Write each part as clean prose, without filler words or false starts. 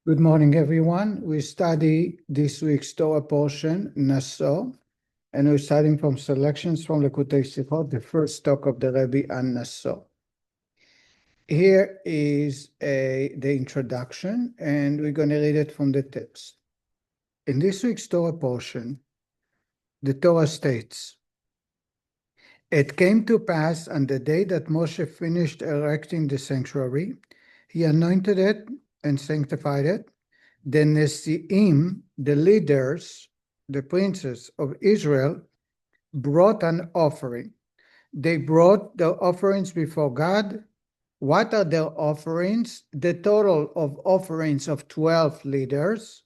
Good morning, everyone. We study this week's Torah portion, Naso, and we're starting from selections from Likutei Sichos, the first talk of the Rebbe on Naso. Here is the introduction, and we're going to read it from the text. In this week's Torah portion, the Torah states, "It came to pass on the day that Moshe finished erecting the sanctuary, he anointed it and sanctified it. The Nesi'im, the leaders, the princes of Israel, brought an offering. They brought their offerings before God. What are their offerings? The total of offerings of 12 leaders,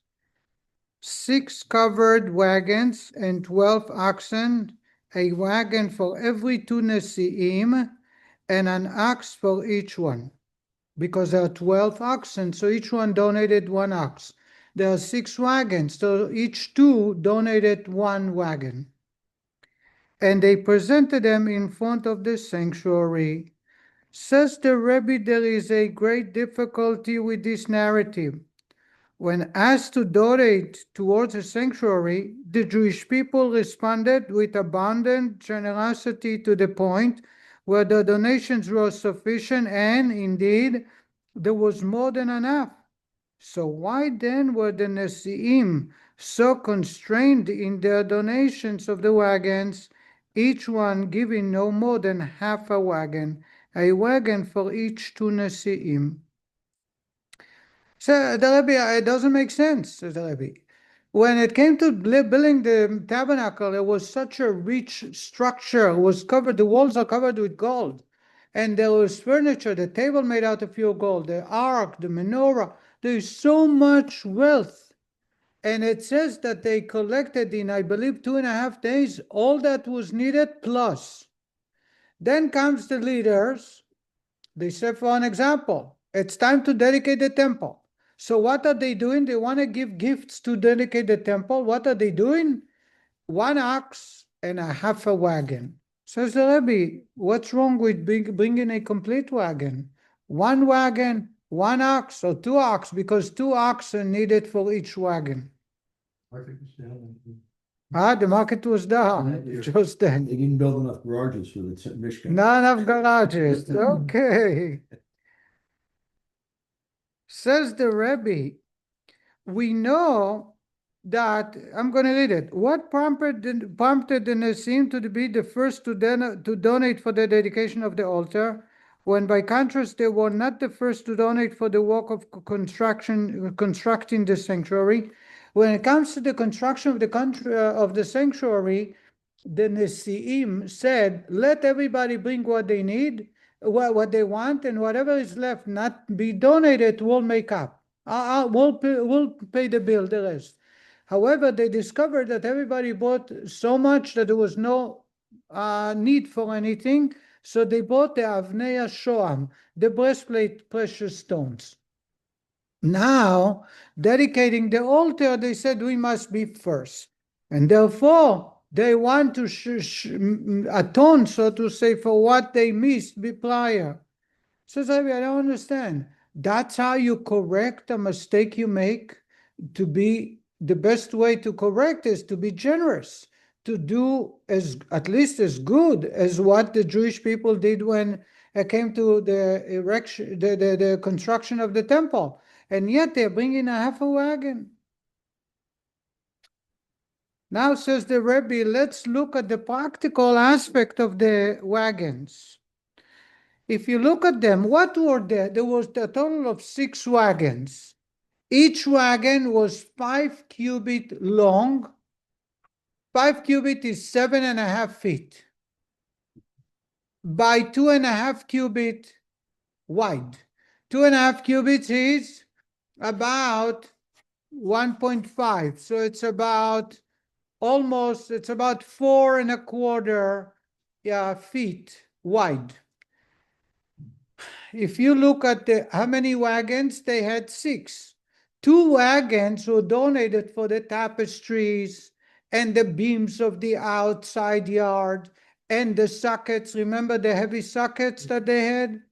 6 covered wagons and 12 oxen, a wagon for every 2 Nesi'im, and an ox for each one. Because there are 12 oxen, so each one donated 1 ox. There are 6 wagons, so each 2 donated 1 wagon. And they presented them in front of the sanctuary." Says the Rebbe, there is a great difficulty with this narrative. When asked to donate towards the sanctuary, the Jewish people responded with abundant generosity to the point where the donations were sufficient, and indeed there was more than enough. So why then were the Nesi'im so constrained in their donations of the wagons, each one giving no more than half a wagon for each 2 Nesi'im? So the Rebbe, it doesn't make sense, says the Rebbe. When it came to building the tabernacle, it was such a rich structure. It was covered, the walls are covered with gold. And there was furniture, the table made out of pure gold, the ark, the menorah. There is so much wealth. And it says that they collected in, I believe, 2.5 days, all that was needed plus. Then comes the leaders. They said, for an example, it's time to dedicate the temple. So what are they doing? They want to give gifts to dedicate the temple. What are they doing? 1 ox and a half a wagon. Says the Rebbe, what's wrong with bringing a complete wagon? 1 wagon, 1 ox, or 2 ox, because 2 ox are needed for each wagon. The market was down just then. They didn't build enough garages for the Mishkan. Not enough garages. Okay. Says the Rebbe, we know that, I'm going to read it. What prompted the Nesi'im to be the first to donate for the dedication of the altar, when by contrast they were not the first to donate for the work of constructing the sanctuary? When it comes to the construction of the sanctuary, the Nesi'im said, let everybody bring what they need, what they want, and whatever is left not be donated, we'll make up. We'll pay the bill, the rest. However, they discovered that everybody bought so much that there was no need for anything, so they bought the Avnei Shoam, the breastplate precious stones. Now, dedicating the altar, they said we must be first. And therefore, they want to atone, so to say, for what they missed prior. So, I don't understand. That's how you correct a mistake you make. To be the best way to correct is to be generous, to do at least as good as what the Jewish people did when it came to the erection, the construction of the temple. And yet they're bringing a half a wagon. Now, says the Rebbe, let's look at the practical aspect of the wagons. If you look at them, what were there? There was a total of 6 wagons. Each wagon was 5 cubits long. 5 cubits is 7.5 feet by 2.5 cubits wide. 2.5 cubits is about 1.5. So it's about it's about 4.25 feet wide. If you look at how many wagons, they had 6. 2 wagons were donated for the tapestries and the beams of the outside yard and the sockets. Remember the heavy sockets that they had?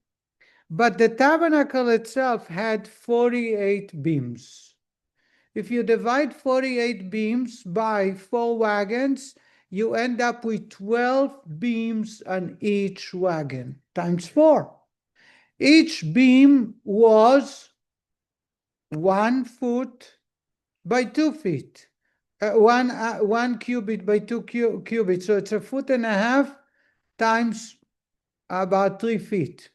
But the tabernacle itself had 48 beams. If you divide 48 beams by 4 wagons, you end up with 12 beams on each wagon, times 4. Each beam was 1 foot by 2 feet. 1 cubit by 2 cubits. So it's 1.5 feet times about 3 feet.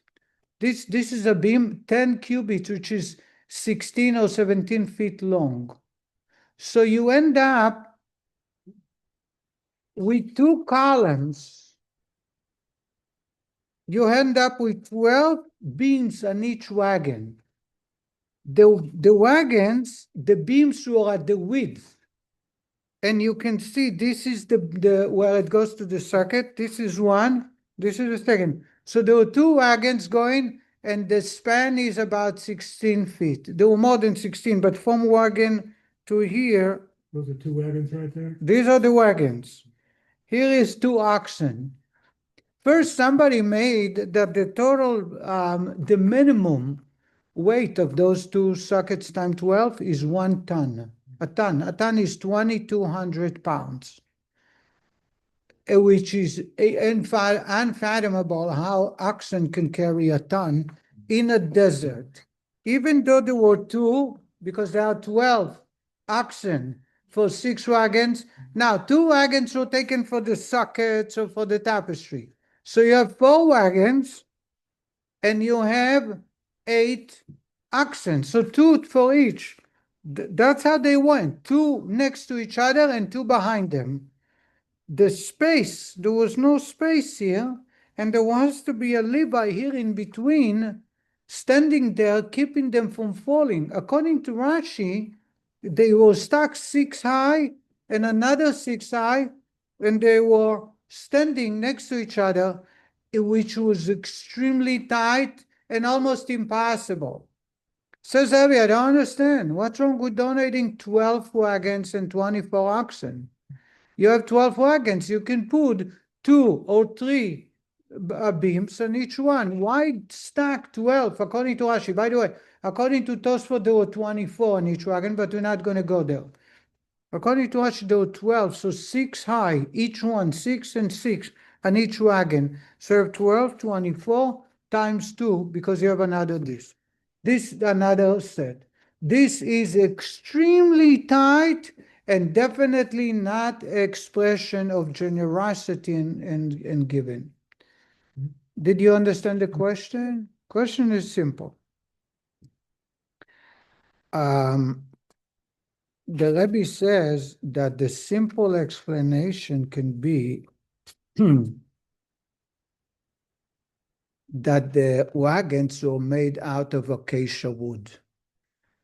This is a beam 10 cubits, which is 16 or 17 feet long. So you end up with 2 columns. You end up with 12 beams on each wagon. The wagons, the beams were at the width. And you can see this is the where it goes to the socket. This is one, this is the second. So there were 2 wagons going, and the span is about 16 feet. There were more than 16, but from wagon to here. Those are 2 wagons right there? These are the wagons. Here is 2 oxen. First, somebody made that the total, the minimum weight of those 2 sockets times 12 is 1 ton. A ton is 2,200 pounds, which is unfathomable how oxen can carry a ton in a desert. Even though there were 2, because there are 12 oxen for 6 wagons. Now, 2 wagons were taken for the sockets or for the tapestry. So you have 4 wagons, and you have 8 oxen. So 2 for each. That's how they went. 2 next to each other and 2 behind them. The space, there was no space here, and there was to be a Levi here in between, standing there, keeping them from falling. According to Rashi, they were stuck 6 high and another 6 high, and they were standing next to each other, which was extremely tight and almost impossible. Says Rabbi, I don't understand. What's wrong with donating 12 wagons and 24 oxen? You have 12 wagons. You can put 2 or 3 beams on each one. Why stack 12 according to Rashi? By the way, according to Tosfot, there were 24 on each wagon, but we're not going to go there. According to Rashi, there were 12, so 6 high, each one, 6 and 6 on each wagon. So you have 12, 24 times 2, because you have another this. This another set. This is extremely tight and definitely not expression of generosity and giving. Did you understand the question? Question is simple. The Rebbe says that the simple explanation can be that the wagons were made out of acacia wood.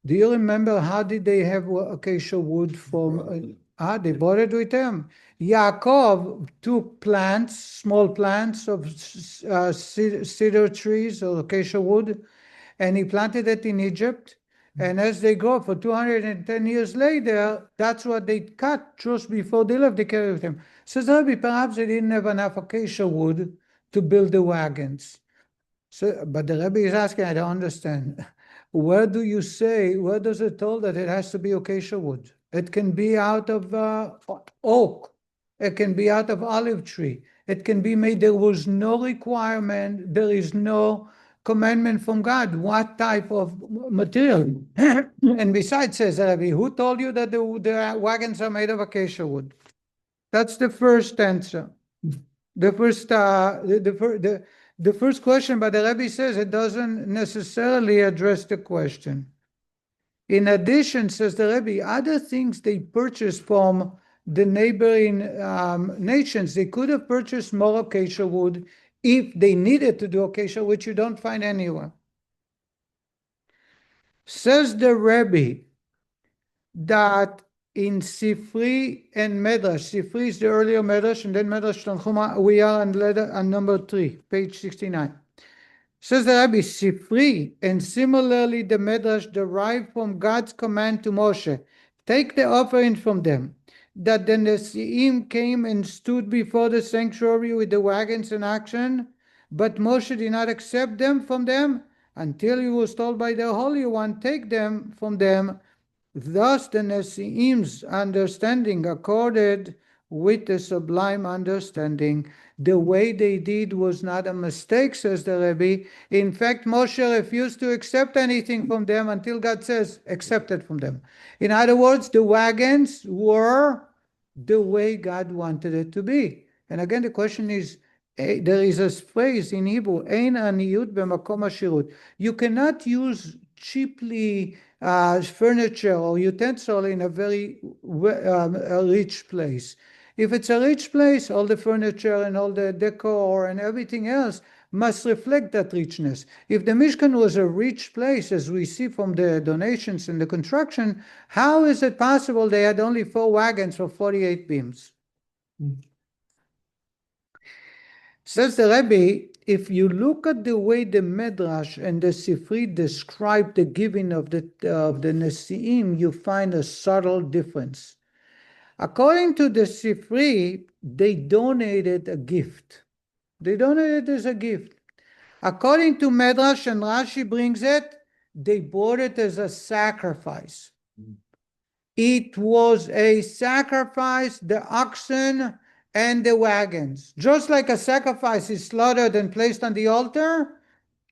Do you remember how did they have acacia wood from? They brought it with them. Yaakov took plants, small plants of cedar trees or acacia wood, and he planted it in Egypt. And as they grow for 210 years later, that's what they cut just before they left. They carried with them. Says Rabbi, perhaps they didn't have enough acacia wood to build the wagons. So, but the Rebbe is asking, I don't understand. Where do you say, where does it tell that it has to be acacia wood? It can be out of oak. It can be out of olive tree. It can be made. There was no requirement. There is no commandment from God. What type of material? And besides, says Rabbi, who told you that the wagons are made of acacia wood? That's the first answer. The first question, but the Rebbe says it doesn't necessarily address the question. In addition, says the Rebbe, other things they purchased from the neighboring nations, they could have purchased more acacia wood if they needed to do acacia, which you don't find anywhere. Says the Rebbe that in Sifri and Medrash, Sifri is the earlier Medrash, and then Medrash Tanchuma, we are on number 3, page 69. Says the Rabbi, Sifri, and similarly the Medrash derived from God's command to Moshe, take the offering from them, that the Nesi'im came and stood before the sanctuary with the wagons in action, but Moshe did not accept them from them, until he was told by the Holy One, take them from them. Thus the Nesiim's understanding accorded with the sublime understanding. The way they did was not a mistake, says the Rebbe. In fact, Moshe refused to accept anything from them until God says, accept it from them. In other words, the wagons were the way God wanted it to be. And again, the question is, there is a phrase in Hebrew, Ein Aniyus B'Makom Ashirus. You cannot use cheaply furniture or utensil in a very rich place. If it's a rich place, all the furniture and all the decor and everything else must reflect that richness. If the Mishkan was a rich place, as we see from the donations and the construction, how is it possible they had only 4 wagons for 48 beams? Says the Rebbe, if you look at the way the Medrash and the Sifri describe the giving of the Nesiim, you find a subtle difference. According to the Sifri, they donated a gift. They donated as a gift. According to Medrash, and Rashi brings it, they brought it as a sacrifice. It was a sacrifice, the oxen and the wagons. Just like a sacrifice is slaughtered and placed on the altar,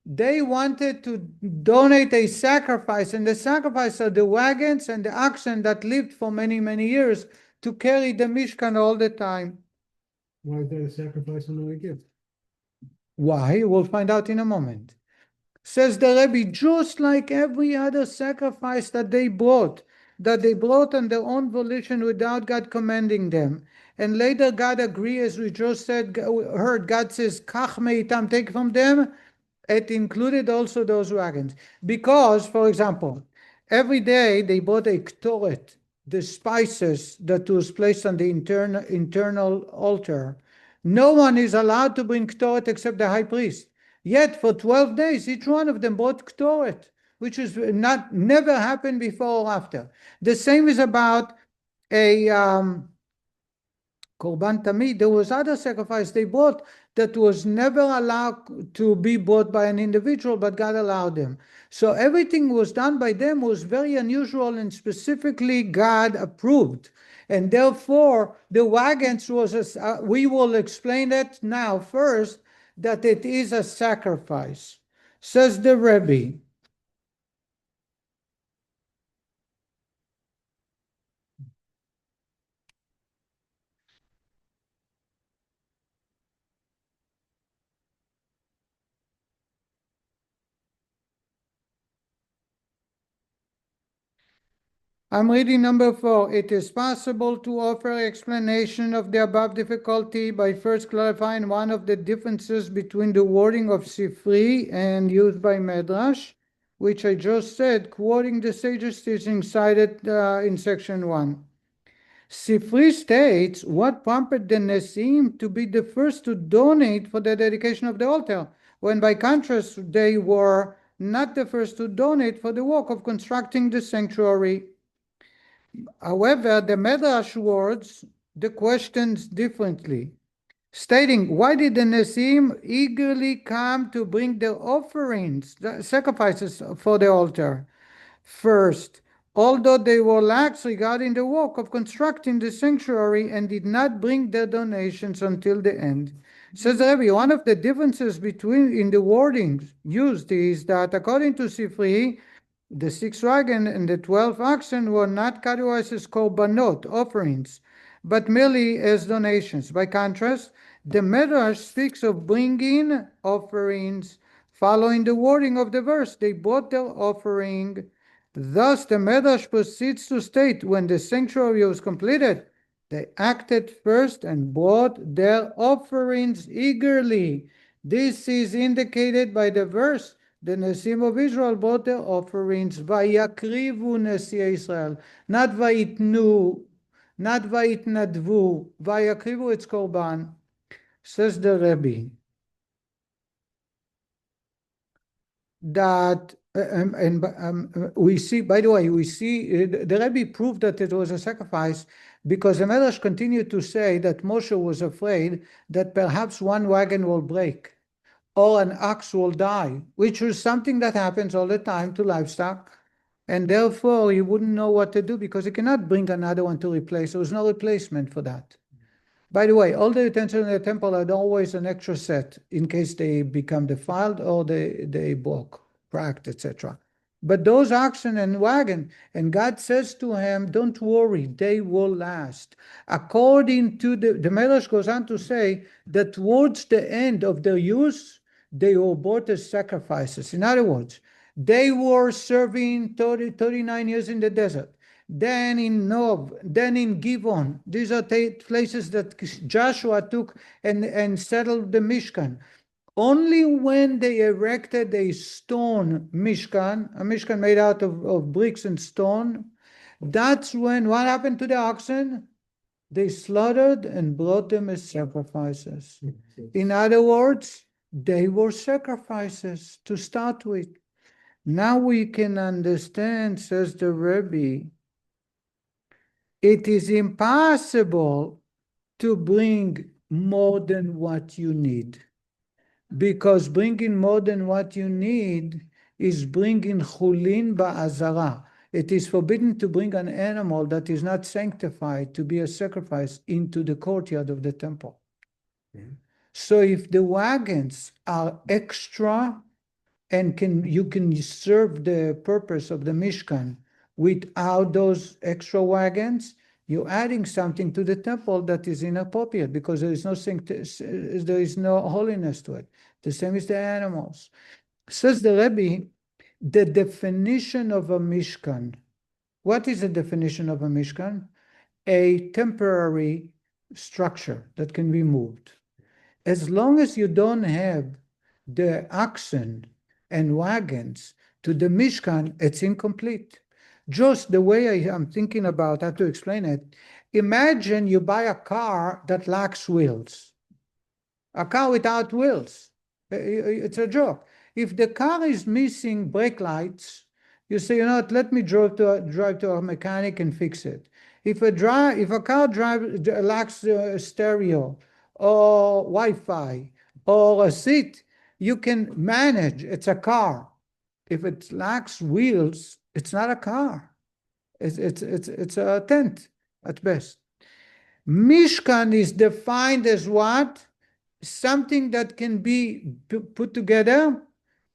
they wanted to donate a sacrifice, and the sacrifice are the wagons and the oxen that lived for many, many years to carry the Mishkan all the time. Why is that a sacrifice and not a gift? Why? We'll find out in a moment. Says the Rebbe, just like every other sacrifice that they brought on their own volition without God commanding them. And later God agreed, as we just heard, God says, Kach meitam, take from them. It included also those wagons. Because, for example, every day they brought a ktoret, the spices that was placed on the internal altar. No one is allowed to bring ktoret except the high priest. Yet for 12 days, each one of them brought ktoret, which is never happened before or after. The same is about a korban tamid. There was other sacrifice they brought that was never allowed to be brought by an individual, but God allowed them. So everything was done by them was very unusual and specifically God approved. And therefore, the wagons was, we will explain it now first, that it is a sacrifice. Says the Rebbe, I'm reading number 4. It is possible to offer explanation of the above difficulty by first clarifying one of the differences between the wording of Sifri and used by Medrash, which I just said, quoting the sage's teaching cited in section 1. Sifri states what prompted the Nesiim to be the first to donate for the dedication of the altar, when by contrast they were not the first to donate for the work of constructing the sanctuary. However, the Medrash words the questions differently, stating, why did the Nesiim eagerly come to bring their offerings, the sacrifices for the altar? First, although they were lax regarding the work of constructing the sanctuary and did not bring their donations until the end. Says the Rebbe, one of the differences in the wordings used is that according to Sifri, the 6 wagons and the 12 oxen were not categorized as korbanot, offerings, but merely as donations. By contrast, the Medrash speaks of bringing offerings. Following the wording of the verse, they brought their offering. Thus, the Medrash proceeds to state, when the sanctuary was completed, they acted first and brought their offerings eagerly. This is indicated by the verse, the Nesiim of Israel brought their offerings, vayakrivu Nesiei Israel, not vayitnu, not vayitnadvu, vayakrivu, it's korban. Says the Rebbe, that, we see, by the way, we see, the Rebbe proved that it was a sacrifice because the Medrash continued to say that Moshe was afraid that perhaps one wagon will break. or an ox will die, which is something that happens all the time to livestock. And therefore, he wouldn't know what to do because he cannot bring another one to replace. There was no replacement for that. By the way, all the utensils in the temple had always an extra set in case they become defiled or they broke, cracked, etc. But those oxen and wagon, and God says to him, don't worry, they will last. According to the Medrash goes on to say that towards the end of their use, they were brought as sacrifices. In other words, they were serving 39 years in the desert. Then in Nov, then in Givon. These are places that Joshua took and settled the Mishkan. Only when they erected a stone Mishkan, a Mishkan made out of bricks and stone, that's when, what happened to the oxen? They slaughtered and brought them as sacrifices. In other words, they were sacrifices to start with. Now we can understand, says the Rebbe, it is impossible to bring more than what you need. Because bringing more than what you need is bringing chulin ba'azara. It is forbidden to bring an animal that is not sanctified to be a sacrifice into the courtyard of the temple. So if the wagons are extra and you can serve the purpose of the Mishkan without those extra wagons, you're adding something to the temple that is inappropriate because there is no holiness to it. The same is the animals. Says the Rebbe, the definition of a Mishkan. What is the definition of a Mishkan? A temporary structure that can be moved. As long as you don't have the oxen and wagons to the Mishkan, it's incomplete. Just the way I'm thinking about how to explain it, imagine you buy a car that lacks wheels. A car without wheels. It's a joke. If the car is missing brake lights, you say, you know what, let me drive to a mechanic and fix it. If a car lacks a stereo or Wi-Fi or a seat, you can manage. It's a car. If it lacks wheels, it's not a car. It's a tent at best. Mishkan is defined as what? Something that can be put together,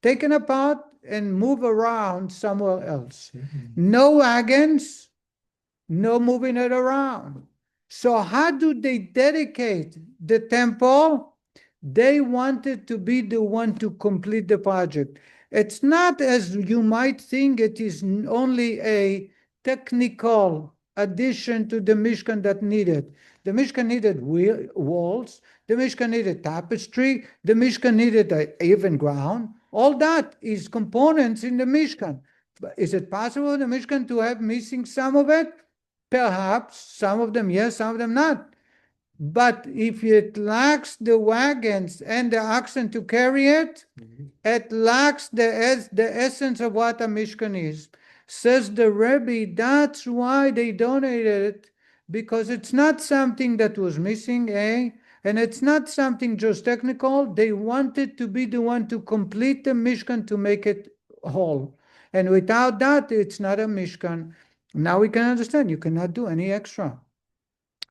taken apart, and move around somewhere else. No wagons, no moving it around. So how do they dedicate the temple? They wanted to be the one to complete the project. It's not as you might think, it is only a technical addition to the Mishkan that needed. The Mishkan needed walls, the Mishkan needed tapestry, the Mishkan needed an even ground. All that is components in the Mishkan. But is it possible for the Mishkan to have missing some of it? Perhaps, some of them yes, some of them not. But if it lacks the wagons and the oxen to carry it, it lacks the essence of what a Mishkan is. Says the Rebbe, that's why they donated it, because it's not something that was missing, and it's not something just technical. They wanted to be the one to complete the Mishkan to make it whole. And without that, it's not a Mishkan. Now we can understand, you cannot do any extra.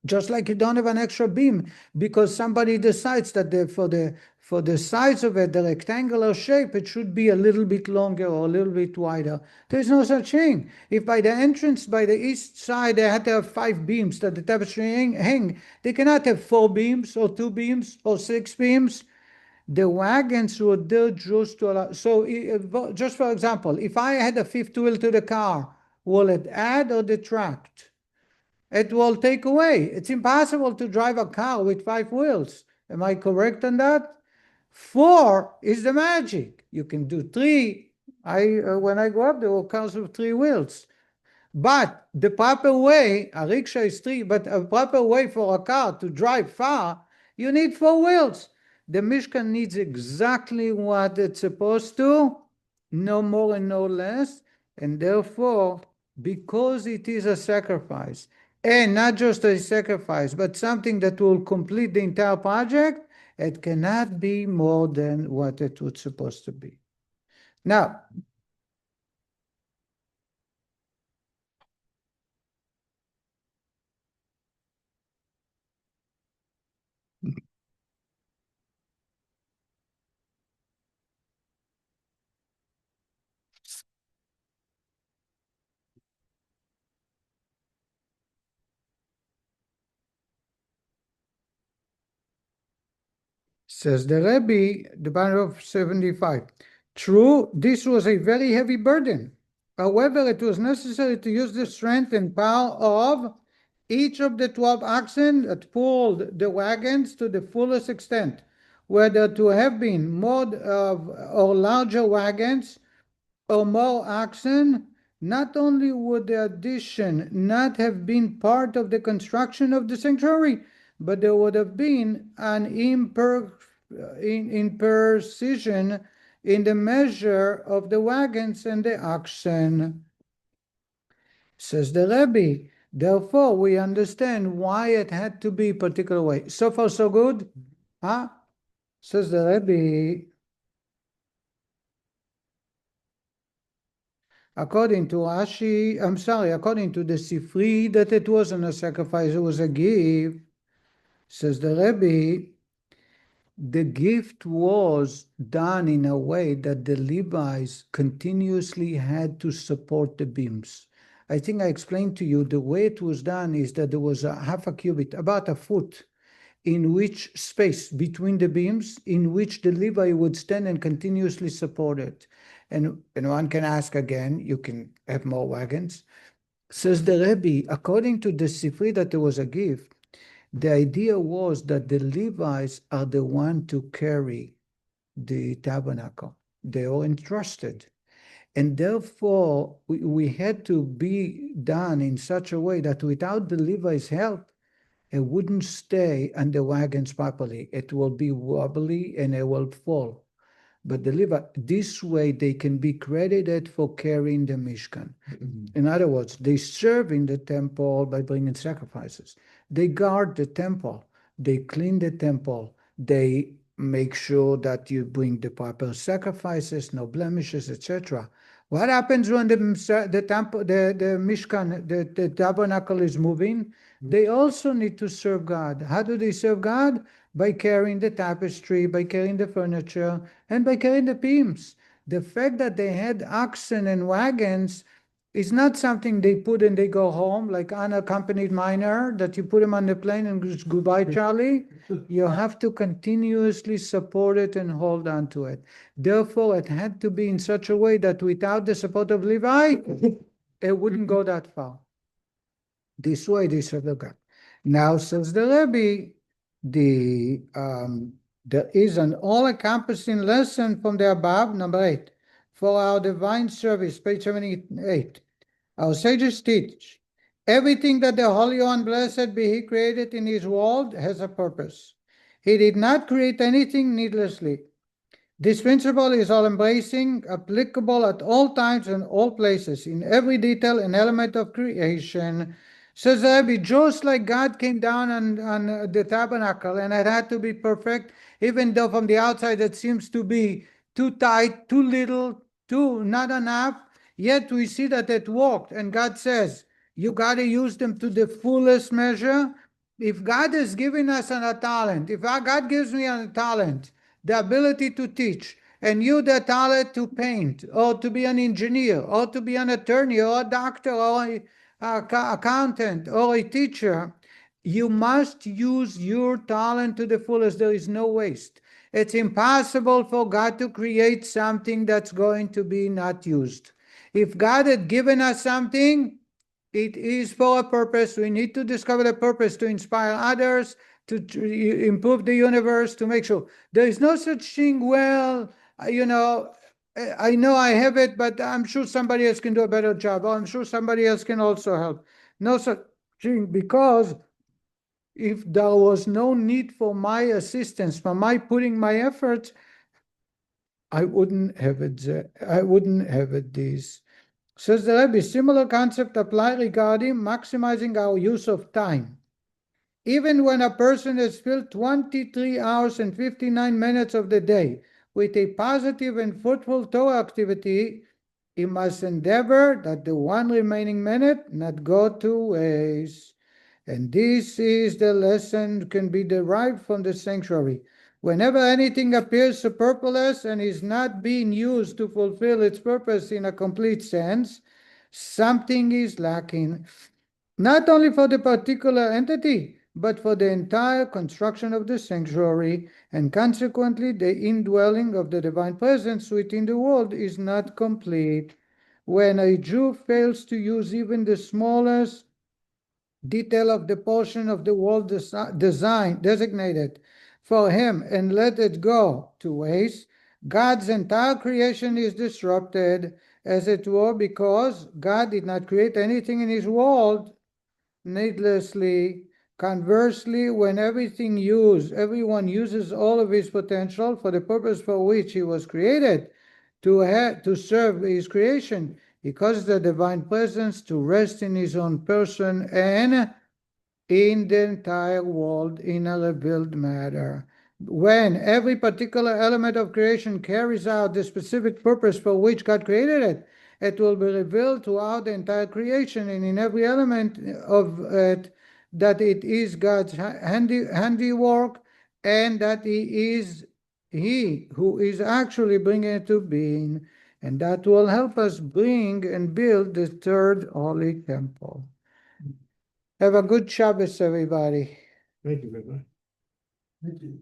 Just like you don't have an extra beam because somebody decides that for the size of it, the rectangular shape, it should be a little bit longer or a little bit wider. There's no such thing. If by the entrance, by the east side, they had to have 5 beams that the tapestry hang, they cannot have 4 beams or 2 beams or 6 beams. The wagons were there just to allow. So just for example, if I had a 5th wheel to the car, will it add or detract? It will take away. It's impossible to drive a car with 5 wheels. Am I correct on that? 4 is the magic. You can do 3. When I grew up, there were cars with 3 wheels. But the proper way, a rickshaw is 3, but a proper way for a car to drive far, you need 4 wheels. The Mishkan needs exactly what it's supposed to, no more and no less. And therefore, because it is a sacrifice, and not just a sacrifice, but something that will complete the entire project, It cannot be more than what it was supposed to be. Now, says the Rebbe, the banner of 75. True, this was a very heavy burden. However, it was necessary to use the strength and power of each of the 12 oxen that pulled the wagons to the fullest extent. Whether to have been more or larger wagons or more oxen, not only would the addition not have been part of the construction of the sanctuary, but there would have been an imprecision in the measure of the wagons and the oxen. Says the Rebbe, therefore we understand why it had to be a particular way. So far so good? Huh? Says the Rebbe, according to according to the Sifri, that it wasn't a sacrifice, it was a gift. Says the Rebbe, the gift was done in a way that the Levites continuously had to support the beams. I think I explained to you the way it was done is that there was a half a cubit, about a foot, in which space between the beams, in which the Levite would stand and continuously support it. And one can ask again, you can have more wagons. Says the Rebbe, according to the Sifri that there was a gift, the idea was that the Levites are the one to carry the tabernacle. They are entrusted. And therefore, we had to be done in such a way that without the Levites' help, it wouldn't stay on the wagons properly. It will be wobbly and it will fall. But the Levite, this way they can be credited for carrying the Mishkan. In other words, they serve in the temple by bringing sacrifices. They guard the temple. They clean the temple. They make sure that you bring the proper sacrifices, no blemishes, etc. What happens when the Mishkan, the tabernacle is moving? They also need to serve God. How do they serve God? By carrying the tapestry, by carrying the furniture, and by carrying the beams. The fact that they had oxen and wagons is not something they put and they go home, like unaccompanied minor, that you put them on the plane and just goodbye, Charlie. You have to continuously support it and hold on to it. Therefore, it had to be in such a way that without the support of Levi, it wouldn't go that far. This way they serve the God. Now, says the Rebbe, there is an all-encompassing lesson from the above, number 8. For our divine service, page 78. Our sages teach, everything that the Holy One, blessed be He, created in His world has a purpose. He did not create anything needlessly. This principle is all-embracing, applicable at all times and all places, in every detail and element of creation. Says Rabbi, just like God came down on the tabernacle and it had to be perfect, even though from the outside it seems to be too tight, too little, too not enough, yet we see that it worked. And God says, you got to use them to the fullest measure. If God is giving us a talent, if God gives me a talent, the ability to teach, and you the talent to paint, or to be an engineer, or to be an attorney, or a doctor, or an accountant, or a teacher, you must use your talent to the fullest. There is no waste. It's impossible for God to create something that's going to be not used. If God had given us something, it is for a purpose. We need to discover the purpose to inspire others, to improve the universe, to make sure. There is no such thing, well, I know I have it, but I'm sure somebody else can do a better job, or I'm sure somebody else can also help. No such thing, because if there was no need for my assistance, for my putting my efforts, I wouldn't have it. I wouldn't have it this. Says the Rebbe, similar concept apply regarding maximizing our use of time. Even when a person has filled 23 hours and 59 minutes of the day with a positive and fruitful Torah activity, he must endeavor that the one remaining minute not go to waste. And this is the lesson can be derived from the sanctuary. Whenever anything appears superfluous and is not being used to fulfill its purpose in a complete sense, something is lacking, not only for the particular entity, but for the entire construction of the sanctuary, and consequently the indwelling of the divine presence within the world is not complete. When a Jew fails to use even the smallest detail of the portion of the wall designated for him and let it go to waste, God's entire creation is disrupted, as it were, because God did not create anything in his world needlessly. Conversely, when everyone uses all of his potential for the purpose for which he was created, to serve his creation, he causes the divine presence to rest in his own person and in the entire world in a revealed manner. When every particular element of creation carries out the specific purpose for which God created it, it will be revealed throughout the entire creation and in every element of it that it is God's handiwork, and that he who is actually bringing it to being, and that will help us bring and build the third holy temple. Have a good Shabbos, everybody. Thank you, Rabbi. Thank you.